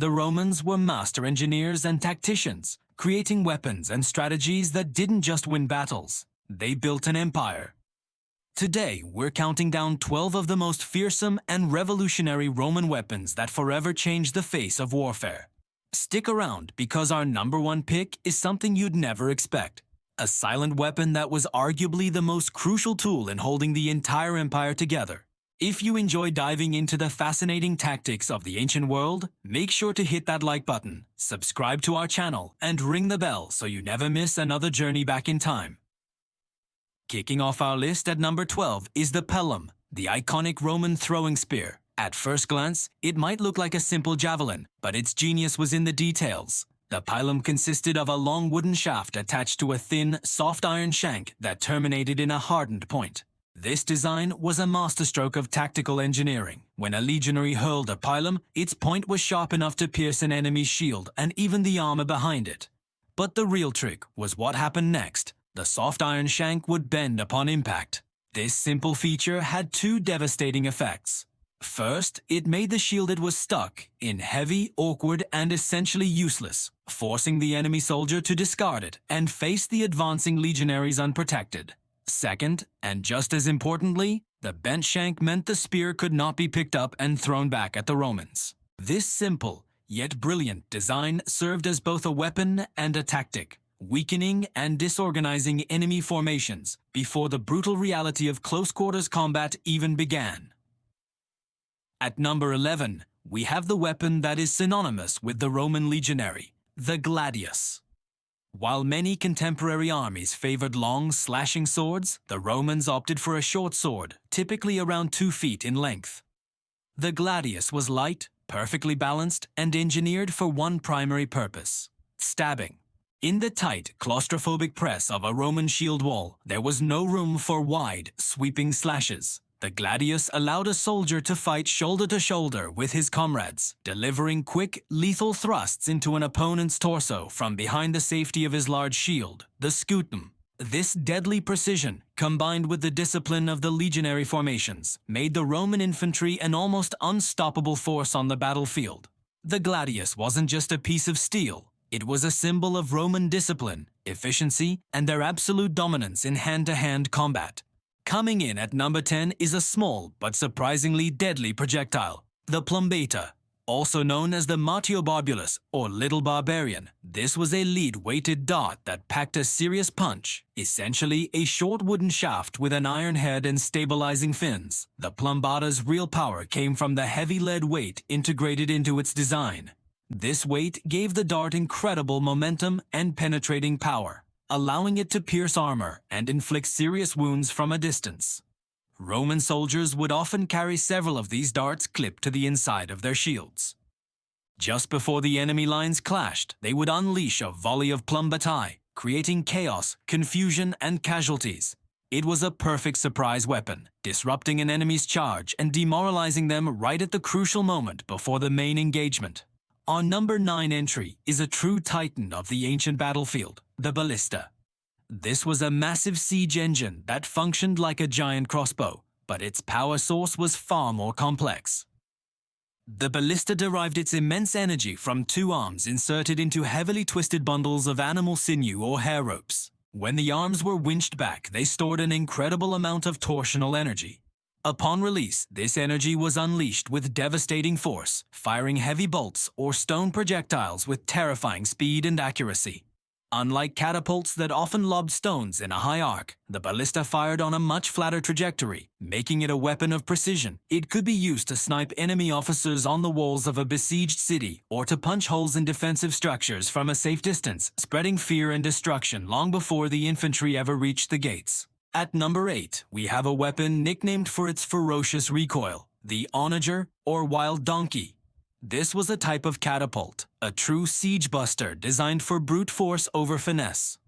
The Romans were master engineers and tacticians, creating weapons and strategies that didn't just win battles. They built an empire. Today, we're counting down 12 of the most fearsome and revolutionary Roman weapons that forever changed the face of warfare. Stick around because our number one pick is something you'd never expect. A silent weapon that was arguably the most crucial tool in holding the entire empire together. If you enjoy diving into the fascinating tactics of the ancient world, make sure to hit that like button, subscribe to our channel, and ring the bell so you never miss another journey back in time. Kicking off our list at number 12 is the Pilum, the iconic Roman throwing spear. At first glance, it might look like a simple javelin, but its genius was in the details. The Pilum consisted of a long wooden shaft attached to a thin, soft iron shank that terminated in a hardened point. This design was a masterstroke of tactical engineering. When a legionary hurled a pilum, its point was sharp enough to pierce an enemy's shield and even the armor behind it. But the real trick was what happened next. The soft iron shank would bend upon impact. This simple feature had two devastating effects. First, it made the shield it was stuck in heavy, awkward, and essentially useless, forcing the enemy soldier to discard it and face the advancing legionaries unprotected. Second, and just as importantly, the bent shank meant the spear could not be picked up and thrown back at the Romans. This simple, yet brilliant design served as both a weapon and a tactic, weakening and disorganizing enemy formations before the brutal reality of close-quarters combat even began. At number 11, we have the weapon that is synonymous with the Roman legionary, the Gladius. While many contemporary armies favored long, slashing swords, the Romans opted for a short sword, typically around 2 feet in length. The Gladius was light, perfectly balanced, and engineered for one primary purpose: stabbing. In the tight, claustrophobic press of a Roman shield wall, there was no room for wide, sweeping slashes. The Gladius allowed a soldier to fight shoulder to shoulder with his comrades, delivering quick, lethal thrusts into an opponent's torso from behind the safety of his large shield, the scutum. This deadly precision, combined with the discipline of the legionary formations, made the Roman infantry an almost unstoppable force on the battlefield. The Gladius wasn't just a piece of steel. It was a symbol of Roman discipline, efficiency, and their absolute dominance in hand-to-hand combat. Coming in at number 10 is a small but surprisingly deadly projectile, the Plumbata. Also known as the Barbulus or Little Barbarian, this was a lead-weighted dart that packed a serious punch, essentially a short wooden shaft with an iron head and stabilizing fins. The Plumbata's real power came from the heavy lead weight integrated into its design. This weight gave the dart incredible momentum and penetrating power, allowing it to pierce armor and inflict serious wounds from a distance. Roman soldiers would often carry several of these darts clipped to the inside of their shields. Just before the enemy lines clashed, they would unleash a volley of Plumbatae, creating chaos, confusion, and casualties. It was a perfect surprise weapon, disrupting an enemy's charge and demoralizing them right at the crucial moment before the main engagement. Our number 9 entry is a true titan of the ancient battlefield, the Ballista. This was a massive siege engine that functioned like a giant crossbow, but its power source was far more complex. The Ballista derived its immense energy from 2 arms inserted into heavily twisted bundles of animal sinew or hair ropes. When the arms were winched back, they stored an incredible amount of torsional energy. Upon release, this energy was unleashed with devastating force, firing heavy bolts or stone projectiles with terrifying speed and accuracy. Unlike catapults that often lobbed stones in a high arc, the Ballista fired on a much flatter trajectory, making it a weapon of precision. It could be used to snipe enemy officers on the walls of a besieged city or to punch holes in defensive structures from a safe distance, spreading fear and destruction long before the infantry ever reached the gates. At number 8, we have a weapon nicknamed for its ferocious recoil, the Onager or Wild Donkey. This was a type of catapult, a true siege buster designed for brute force over finesse.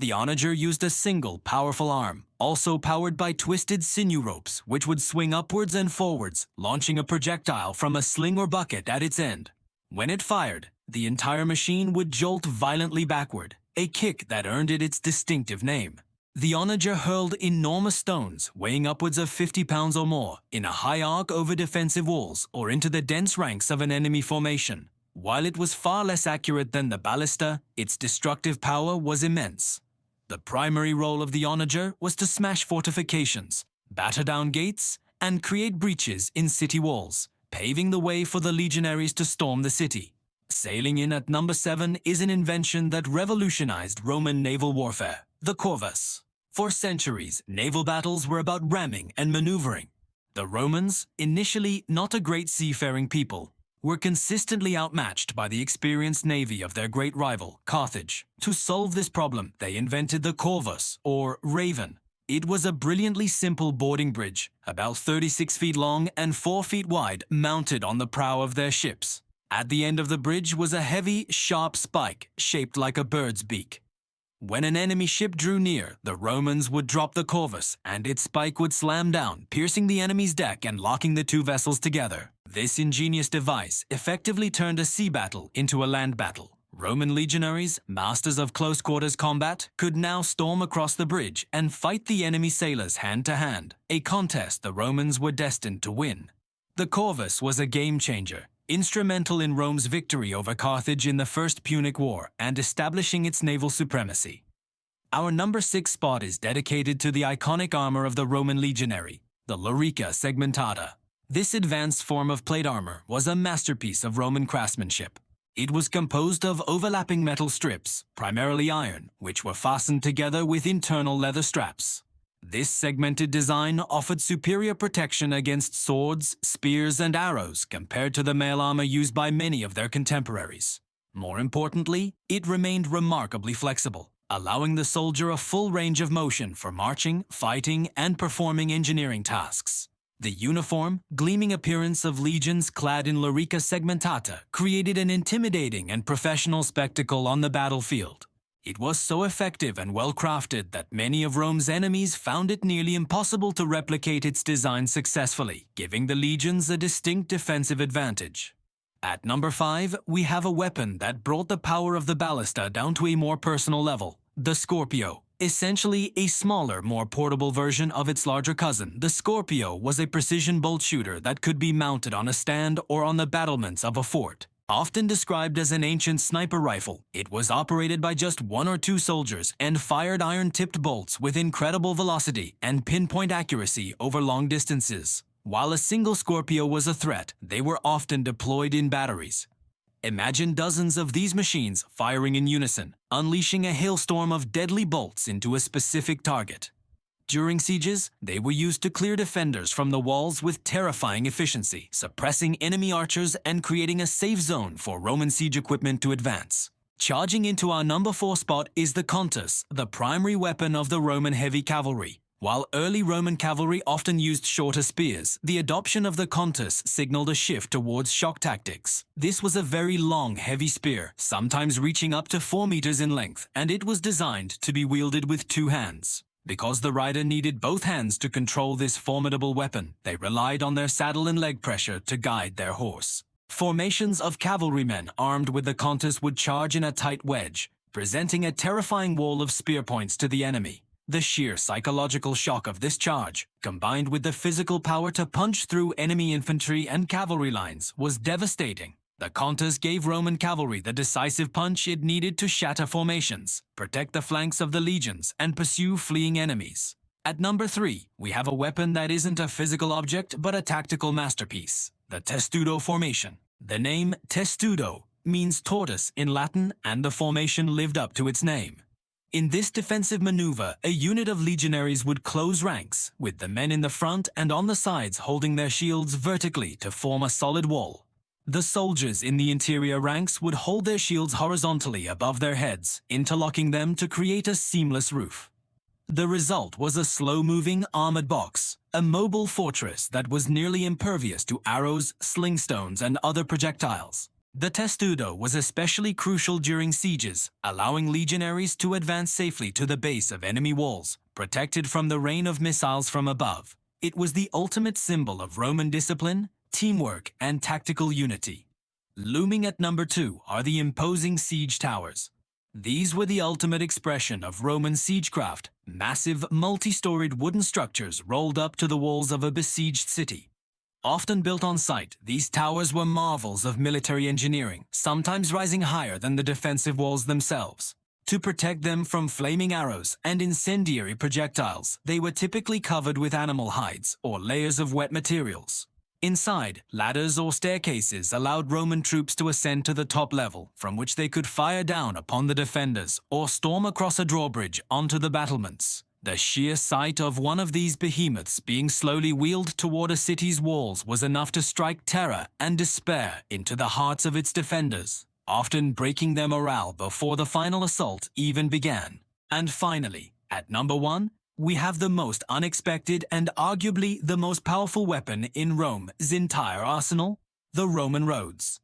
The Onager used a single, powerful arm, also powered by twisted sinew ropes, which would swing upwards and forwards, launching a projectile from a sling or bucket at its end. When it fired, the entire machine would jolt violently backward, a kick that earned it its distinctive name. The Onager hurled enormous stones, weighing upwards of 50 pounds or more, in a high arc over defensive walls or into the dense ranks of an enemy formation. While it was far less accurate than the Ballista, its destructive power was immense. The primary role of the Onager was to smash fortifications, batter down gates, and create breaches in city walls, paving the way for the legionaries to storm the city. Sailing in at number 7 is an invention that revolutionized Roman naval warfare, the Corvus. For centuries, naval battles were about ramming and maneuvering. The Romans, initially not a great seafaring people, were consistently outmatched by the experienced navy of their great rival, Carthage. To solve this problem, they invented the Corvus, or Raven. It was a brilliantly simple boarding bridge, about 36 feet long and 4 feet wide, mounted on the prow of their ships. At the end of the bridge was a heavy, sharp spike, shaped like a bird's beak. When an enemy ship drew near, the Romans would drop the Corvus, and its spike would slam down, piercing the enemy's deck and locking the two vessels together. This ingenious device effectively turned a sea battle into a land battle. Roman legionaries, masters of close-quarters combat, could now storm across the bridge and fight the enemy sailors hand-to-hand, a contest the Romans were destined to win. The Corvus was a game-changer, instrumental in Rome's victory over Carthage in the First Punic War and establishing its naval supremacy. Our number 6 spot is dedicated to the iconic armor of the Roman legionary, the Lorica Segmentata. This advanced form of plate armor was a masterpiece of Roman craftsmanship. It was composed of overlapping metal strips, primarily iron, which were fastened together with internal leather straps. This segmented design offered superior protection against swords, spears, and arrows compared to the mail armor used by many of their contemporaries. More importantly, it remained remarkably flexible, allowing the soldier a full range of motion for marching, fighting, and performing engineering tasks. The uniform, gleaming appearance of legions clad in Lorica Segmentata created an intimidating and professional spectacle on the battlefield. It was so effective and well-crafted that many of Rome's enemies found it nearly impossible to replicate its design successfully, giving the legions a distinct defensive advantage. At number 5, we have a weapon that brought the power of the Ballista down to a more personal level, the Scorpio. Essentially a smaller, more portable version of its larger cousin, the Scorpio was a precision bolt shooter that could be mounted on a stand or on the battlements of a fort. Often described as an ancient sniper rifle, it was operated by just 1 or 2 soldiers and fired iron-tipped bolts with incredible velocity and pinpoint accuracy over long distances. While a single Scorpio was a threat, they were often deployed in batteries. Imagine dozens of these machines firing in unison, unleashing a hailstorm of deadly bolts into a specific target. During sieges, they were used to clear defenders from the walls with terrifying efficiency, suppressing enemy archers and creating a safe zone for Roman siege equipment to advance. Charging into our number 4 spot is the Contus, the primary weapon of the Roman heavy cavalry. While early Roman cavalry often used shorter spears, the adoption of the Contus signaled a shift towards shock tactics. This was a very long, heavy spear, sometimes reaching up to 4 meters in length, and it was designed to be wielded with 2 hands. Because the rider needed both hands to control this formidable weapon, they relied on their saddle and leg pressure to guide their horse. Formations of cavalrymen armed with the Contus would charge in a tight wedge, presenting a terrifying wall of spear points to the enemy. The sheer psychological shock of this charge, combined with the physical power to punch through enemy infantry and cavalry lines, was devastating. The Contus gave Roman cavalry the decisive punch it needed to shatter formations, protect the flanks of the legions, and pursue fleeing enemies. At number 3, we have a weapon that isn't a physical object but a tactical masterpiece, the Testudo formation. The name Testudo means tortoise in Latin, and the formation lived up to its name. In this defensive maneuver, a unit of legionaries would close ranks, with the men in the front and on the sides holding their shields vertically to form a solid wall. The soldiers in the interior ranks would hold their shields horizontally above their heads, interlocking them to create a seamless roof. The result was a slow-moving armored box, a mobile fortress that was nearly impervious to arrows, slingstones, and other projectiles. The Testudo was especially crucial during sieges, allowing legionaries to advance safely to the base of enemy walls, protected from the rain of missiles from above. It was the ultimate symbol of Roman discipline, teamwork, and tactical unity. Looming at number 2 are the imposing siege towers. These were the ultimate expression of Roman siegecraft, massive, multi-storied wooden structures rolled up to the walls of a besieged city. Often built on site, these towers were marvels of military engineering, sometimes rising higher than the defensive walls themselves. To protect them from flaming arrows and incendiary projectiles, they were typically covered with animal hides or layers of wet materials. Inside, ladders or staircases allowed Roman troops to ascend to the top level, from which they could fire down upon the defenders or storm across a drawbridge onto the battlements. The sheer sight of one of these behemoths being slowly wheeled toward a city's walls was enough to strike terror and despair into the hearts of its defenders, often breaking their morale before the final assault even began. And finally, at number 1, we have the most unexpected and arguably the most powerful weapon in Rome's entire arsenal, the Roman roads.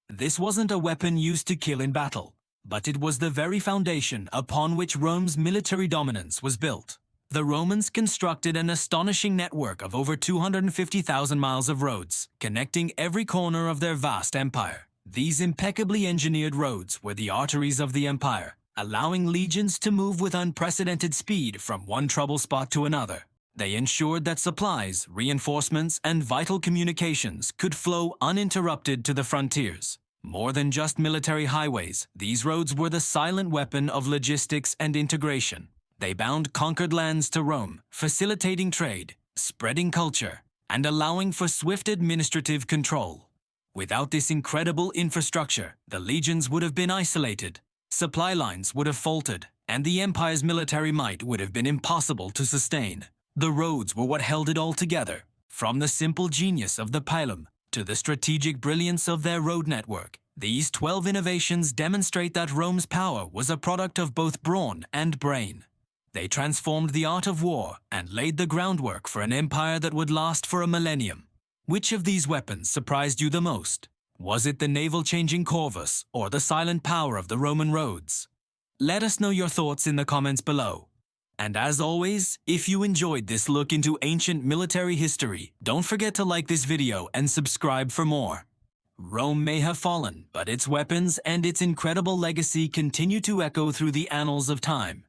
This wasn't a weapon used to kill in battle, but it was the very foundation upon which Rome's military dominance was built. The Romans constructed an astonishing network of over 250,000 miles of roads, connecting every corner of their vast empire. These impeccably engineered roads were the arteries of the empire, allowing legions to move with unprecedented speed from one trouble spot to another. They ensured that supplies, reinforcements, and vital communications could flow uninterrupted to the frontiers. More than just military highways, these roads were the silent weapon of logistics and integration. They bound conquered lands to Rome, facilitating trade, spreading culture, and allowing for swift administrative control. Without this incredible infrastructure, the legions would have been isolated, supply lines would have faltered, and the empire's military might would have been impossible to sustain. The roads were what held it all together, from the simple genius of the Pilum to the strategic brilliance of their road network. These 12 innovations demonstrate that Rome's power was a product of both brawn and brain. They transformed the art of war and laid the groundwork for an empire that would last for a millennium. Which of these weapons surprised you the most? Was it the navel-changing Corvus or the silent power of the Roman roads? Let us know your thoughts in the comments below. And as always, if you enjoyed this look into ancient military history, don't forget to like this video and subscribe for more. Rome may have fallen, but its weapons and its incredible legacy continue to echo through the annals of time.